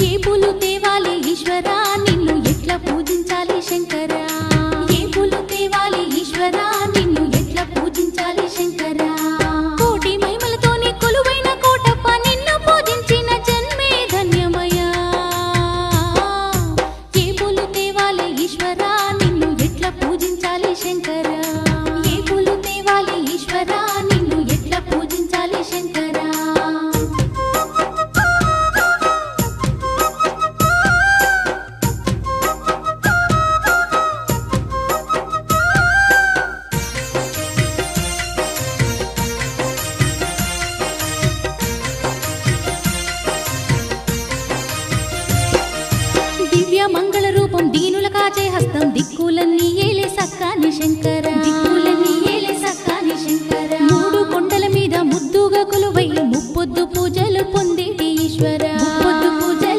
ఏ పూలు తేవాలి ఈశ్వరా నిన్ను ఎట్లా పూజించాలి శంకరా ఏ పూలు తేవాలి ఈశ్వరా నిన్ను ఎట్లా పూజించాలి శంకరా కోటి మహిమలతోని కొలువైన కోటప్ప నిన్ను పూజించిన జన్మే ధన్యమయ్యా ఏ పూలు తేవాలి ఈశ్వరా నిన్ను ఎట్లా పూజించాలి శంకరా ఏ పూలు తేవాలి ఈశ్వరా నిన్ను ఎట్లా పూజించాలి శంకరా దివ్య మంగళ రూపం దీనుల కాచే హస్తం దిక్కులన్నీ ఏలే సక్కాని శంకర